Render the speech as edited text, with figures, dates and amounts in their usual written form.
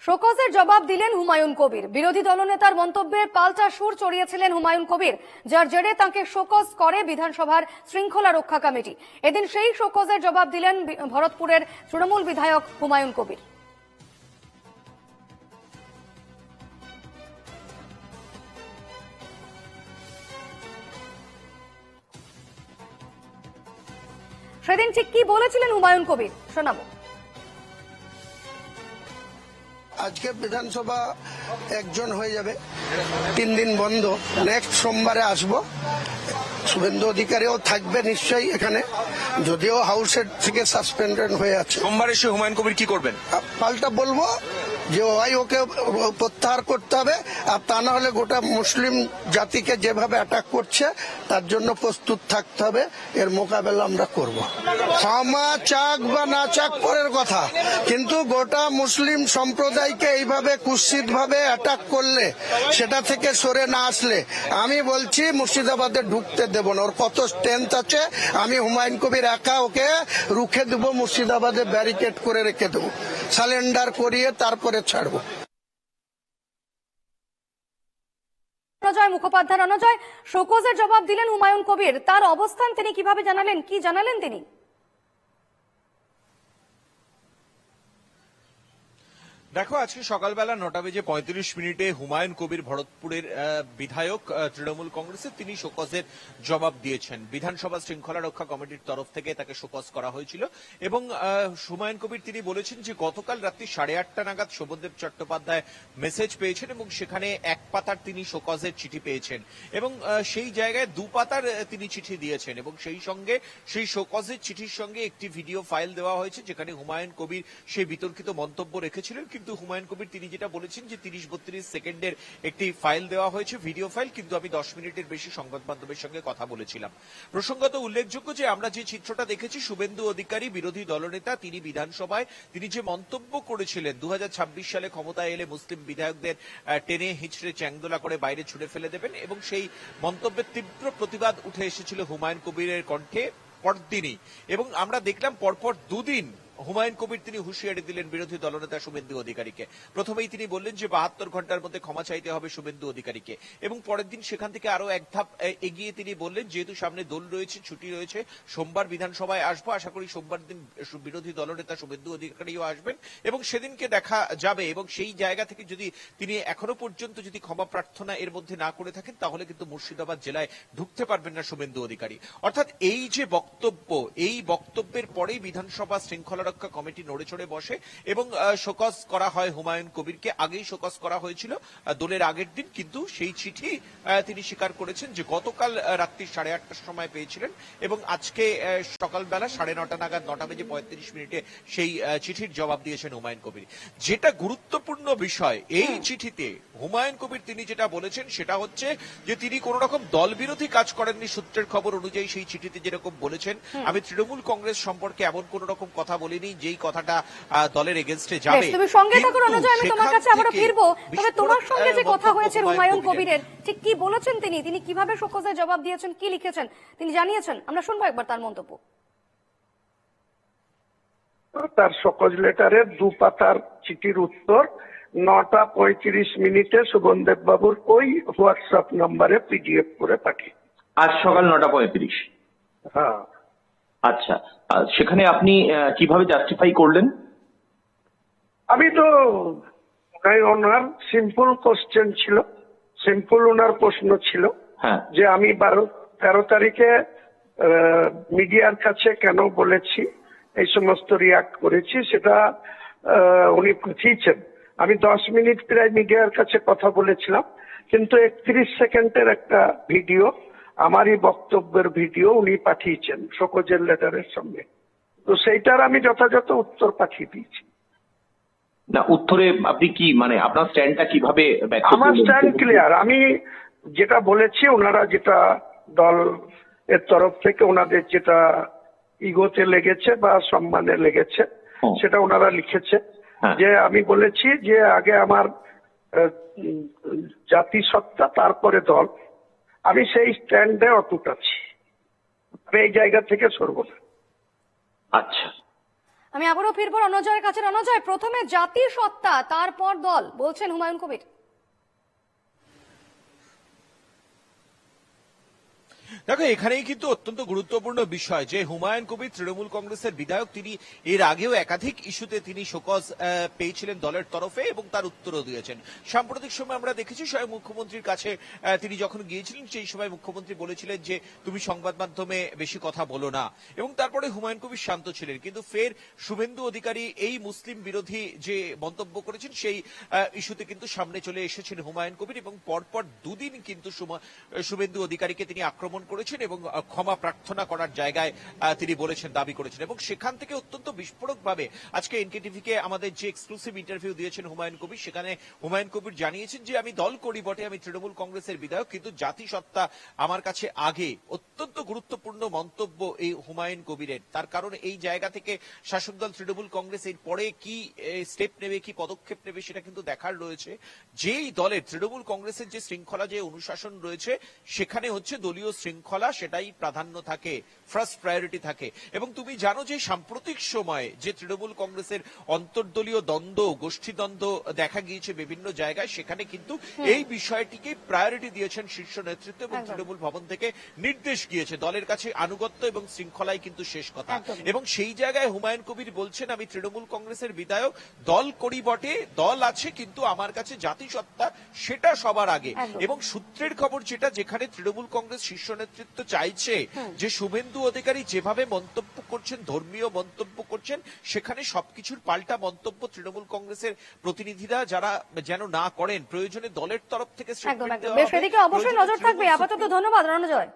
শোকজের জবাব দিলেন হুমায়ুন কবির। বিরোধী দলনেতার মন্তব্যের পাল্টা সুর চড়িয়েছিলেন হুমায়ুন কবির, যার জেরে তাঁকে শোকজ করে বিধানসভার শৃঙ্খলা রক্ষা কমিটি। এদিন সেই শোকজের জবাব দিলেন ভরতপুরের তৃণমূল বিধায়ক হুমায়ুন কবির। সেদিন ঠিক কি বলেছিলেন হুমায়ুন কবির শোনাবো। আজকে বিধানসভা একজন হয়ে যাবে, 3 দিন বন্ধ। নেক্সট সোমবারে আসবো। শুভেন্দু অধিকারীও থাকবে নিশ্চয়ই এখানে, যদিও হাউসের থেকে সাসপেন্ডেড হয়ে আছে। সোমবার এসে হুমায়ুন কবির কি করবেন? পাল্টা বলবো যে ওকে প্রত্যাহার করতে হবে, আর তা না হলে গোটা মুসলিম জাতিকে যেভাবে অ্যাটাক করছে তার জন্য প্রস্তুত থাকতে হবে। এর মোকাবেলা আমরা করব। ক্ষমা চাক বা না চাক পরের কথা, কিন্তু গোটা মুসলিম সম্প্রদায়কে এইভাবে কুৎসিত ভাবে অ্যাটাক করলে, সেটা থেকে সরে না আসলে আমি বলছি মুর্শিদাবাদে ঢুকতে দেব না। ওর কত স্ট্রেংথ আছে, আমি হুমায়ুন কবির একা ওকে রুখে দেবো, মুর্শিদাবাদে ব্যারিকেড করে রেখে দেবো, সারেন্ডার করিয়ে তারপরে ছাড়বো। রণজয় মুখোপাধ্যায়, রণজয়, শোকজের জবাব দিলেন হুমায়ুন কবির, তার অবস্থান তিনি কিভাবে জানালেন, কি জানালেন তিনি? দেখো, আজকে সকালবেলা 9:35 হুমায়ুন কবির, ভরতপুরের বিধায়ক তৃণমূল কংগ্রেসের, তিনি শোকজের জবাব দিয়েছেন। বিধানসভা শৃঙ্খলা রক্ষা কমিটির তরফ থেকে তাকে শোকজ করা হয়েছিল এবং হুমায়ুন কবির তিনি বলেছেন যে গতকাল রাত্রি 8:30 নাগাদ শোভনদেব চট্টোপাধ্যায় মেসেজ পেয়েছেন এবং সেখানে 1 পাতার তিনি শোকজের চিঠি পেয়েছেন এবং সেই জায়গায় 2 পাতার তিনি চিঠি দিয়েছেন এবং সেই সঙ্গে সেই শোকজের চিঠির সঙ্গে একটি ভিডিও ফাইল দেওয়া হয়েছে, যেখানে হুমায়ুন কবির সেই বিতর্কিত মন্তব্য রেখেছিলেন। কিন্তু হুমায়ুন কবির তিনি যেটা বলেছেন যে 30-32 সেকেন্ডের একটি ফাইল দেওয়া হয়েছে, ভিডিও ফাইল, কিন্তু আমি 10 মিনিটের বেশি সংবাদ মাধ্যমের সঙ্গে কথা বলেছিলাম। প্রসঙ্গত উল্লেখযোগ্য যে আমরা যে চিত্রটা দেখেছি, শুভেন্দু অধিকারী বিরোধী দলনেতা, তিনি বিধানসভায় তিনি যে মন্তব্য করেছিলেন 2026 সালে ক্ষমতায় এলে মুসলিম বিধায়কদের টেনে হিঁচড়ে চ্যাংদোলা করে বাইরে ছুড়ে ফেলে দেবেন, এবং সেই মন্তব্যের তীব্র প্রতিবাদ উঠে এসেছিল হুমায়ুন কবিরের কণ্ঠে পরদিনই। এবং আমরা দেখলাম পরপর 2 দিন হুমায়ুন কবির তিনি হুঁশিয়ারি দিলেন বিরোধী দলনেতা শুভেন্দু অধিকারীকে। প্রথমেই তিনি বললেন যে 72 ঘন্টার মধ্যে ক্ষমা চাইতে হবে শুভেন্দু অধিকারীকে, এবং পরের দিন সেখান থেকে আরো এক ধাপ এগিয়ে তিনি বললেন যেহেতু সামনে দোল রয়েছে, ছুটি রয়েছে, সোমবার বিধানসভায় আসবো, আশা করি সোমবার দিন বিরোধী দলনেতা শুভেন্দু অধিকারীও আসবেন এবং সেদিনকে দেখা যাবে। এবং সেই জায়গা থেকে যদি তিনি এখনো পর্যন্ত যদি ক্ষমা প্রার্থনা এর মধ্যে না করে থাকেন, তাহলে কিন্তু মুর্শিদাবাদ জেলায় ঢুকতে পারবেন না শুভেন্দু অধিকারী। অর্থাৎ এই যে বক্তব্য, এই বক্তব্যের পরেই বিধানসভা শৃঙ্খলা রক্ষা কমিটি নড়ে চড়ে বসে এবং শোকজ করা হয় হুমায়ুন কবিরকে। আগেই শোকজ করা হয়েছিল দোলের আগের দিন, কিন্তু সেই চিঠি তিনি স্বীকার করেছেন যে গতকাল রাত্রি 8:30টার সময় পেয়েছিলেন এবং আজকে সকালবেলা 9:30 নাগাদ 9:35 সেই চিঠির জবাব দিয়েছেন হুমায়ুন কবির। যেটা গুরুত্বপূর্ণ বিষয় এই চিঠিতে হুমায়ুন কবির তিনি যেটা বলেছেন সেটা হচ্ছে যে তিনি কোন রকম দল বিরোধী কাজ করেননি। সূত্রের খবর অনুযায়ী সেই চিঠিতে যেরকম বলেছেন, আমি তৃণমূল কংগ্রেস সম্পর্কে এমন কোন রকম কথা বলিনি যেই কথাটা দলের এগেইনস্টে যাবে। তুমি সঙ্গে থাকো রণজয়, আমি তোমার কাছে আবারো ফিরবো। তবে তোমার সঙ্গে যে কথা হয়েছে হুমায়ুন কবিরের, ঠিক কি বলেছেন তিনি, তিনি কিভাবে শোকজের জবাব দিয়েছেন, কি লিখেছেন তিনি জানিয়েছেন, আমরা শুনবো একবার তার মন্তব্য। তার শোকজ লেটারের 2 পাতার চিঠির উত্তর 9:35 শুভনদেব বাবুর ওই হোয়াটসঅ্যাপ নম্বরে পিডিএফ করে পাঠিয়ে আজ সকাল 9:35। হ্যাঁ, আচ্ছা, সেখানে আপনি কিভাবে জাস্টিফাই করলেন? আমি তো ওনার সিম্পল কোশ্চেন ছিল, সিম্পল ওনার প্রশ্ন ছিল যে আমি 13 তারিখে মিডিয়ার কাছে কেন বলেছি, এই সমস্ত রিয়াক্ট করেছি, সেটা উনি পাঠিয়েছেন। আমি 10 মিনিট প্রায় মিডিয়ার কাছে কথা বলেছিলাম, কিন্তু 31 সেকেন্ডের একটা ভিডিও, আমারই বক্তব্যের ভিডিও উনি পাঠিয়েছেন শোকজের লেটারের সঙ্গে। তো সেইটার আমি যথাযথ উত্তর পাঠিয়ে দিয়েছি। না, উত্তরে আপনি কি মানে আপনার স্ট্যান্ডটা কিভাবে ব্যক্ত করলেন? আমার স্ট্যান্ড ক্লিয়ার। আমি যেটা বলেছি, ওনারা যেটা দল এর তরফ থেকে ওনাদের যেটা ইগোতে লেগেছে বা সম্মানে লেগেছে সেটা ওনারা লিখেছে। যে আমি বলেছি যে আগে আমার জাতিসত্তা, তারপরে দল। আমি সেই স্ট্যান্ডে অটুট আছি, আমি এই জায়গা থেকে সরব না। আচ্ছা, আমি আবারও ফিরবো রণজয়ের কাছে। রণজয়, প্রথমে জাতি সত্তা, তারপর দল, বলছেন হুমায়ুন কবির। দেখো, এখানেই কিন্তু অত্যন্ত গুরুত্বপূর্ণ বিষয় যে হুমায়ুন কবির তৃণমূল কংগ্রেসের বিধায়ক, তিনি এর আগেও একাধিক ইস্যুতে তিনি শোকজ পেয়েছিলেন দলের তরফে এবং তার উত্তরও দিয়েছেন। সাম্প্রতিক সময় আমরা দেখেছি স্বয়ং মুখ্যমন্ত্রীর কাছে তিনি যখন গিয়েছিলেন সেই সময় মুখ্যমন্ত্রী বলেছিলেন যে তুমি সংবাদ মাধ্যমে বেশি কথা বলো না, এবং তারপরে হুমায়ুন কবির শান্ত ছিলেন। কিন্তু ফের শুভেন্দু অধিকারী এই মুসলিম বিরোধী যে মন্তব্য করেছেন সেই ইস্যুতে কিন্তু সামনে চলে এসেছেন হুমায়ুন কবির, এবং পরপর দুদিন কিন্তু শুভেন্দু অধিকারীকে তিনি আক্রমণ করেছেন এবং ক্ষমা প্রার্থনা করার জায়গায় তিনি বলেছেন, দাবি করেছেন। এবং সেখান থেকে অত্যন্ত বিস্ফোরক ভাবে আজকে এনকেটিভিকে আমাদের যে এক্সক্লুসিভ ইন্টারভিউ দিয়েছেন হুমায়ুন কবির, সেখানে হুমায়ুন কবির জানিয়েছেন যে আমি দল করি বটে, আমি তৃণমূল কংগ্রেসের বিধায়ক, কিন্তু জাতিসত্তা আমার কাছে আগে। অত্যন্ত গুরুত্বপূর্ণ মন্তব্য এই হুমায়ুন কবিরের। তার কারণ এই জায়গা থেকে শাসক দল তৃণমূল কংগ্রেস এর পরে কি স্টেপ নেবে, কি পদক্ষেপ নেবে, সেটা কিন্তু দেখার রয়েছে। যেই দলের তৃণমূল কংগ্রেসের যে শৃঙ্খলা, যে অনুশাসন রয়েছে, সেখানে হচ্ছে দলীয় শৃঙ্খলা, সেটাই প্রাধান্য থাকে, ফার্স্ট প্রায়োরিটি থাকে। এবং তুমি জানো যে সাম্প্রতিক সময়ে যে তৃণমূল কংগ্রেসের অন্তর্দলীয় দ্বন্দ্ব, গোষ্ঠী দ্বন্দ্ব দেখা গিয়েছে বিভিন্ন জায়গায়, সেখানে কিন্তু এই বিষয়টিকে প্রায়োরিটি দিয়েছেন শীর্ষ নেতৃত্ব এবং তৃণমূল ভবন থেকে নির্দেশ গিয়েছে দলের কাছে আনুগত্য এবং শৃঙ্খলাই কিন্তু শেষ কথা। এবং সেই জায়গায় হুমায়ুন কবির বলছেন আমি তৃণমূল কংগ্রেসের বিধায়ক, দল করি বটে, দল আছে, কিন্তু আমার কাছে জাতিসত্তা সেটা সবার আগে। এবং সূত্রের খবর যেটা, যেখানে তৃণমূল কংগ্রেস শীর্ষ নেতৃত্ব চাইছে যে শুভেন্দু অধিকারী যেভাবে মন্তব্য করছেন, ধর্মীয় মন্তব্য করছেন, সেখানে সবকিছুর পাল্টা মন্তব্য তৃণমূল কংগ্রেসের প্রতিনিধিরা যারা যেন না করেন, প্রয়োজনে দলের তরফ থেকে একদম একদম, বেশ, সেদিকে অবশ্যই নজর থাকবে। আপাতত ধন্যবাদ রণজয়।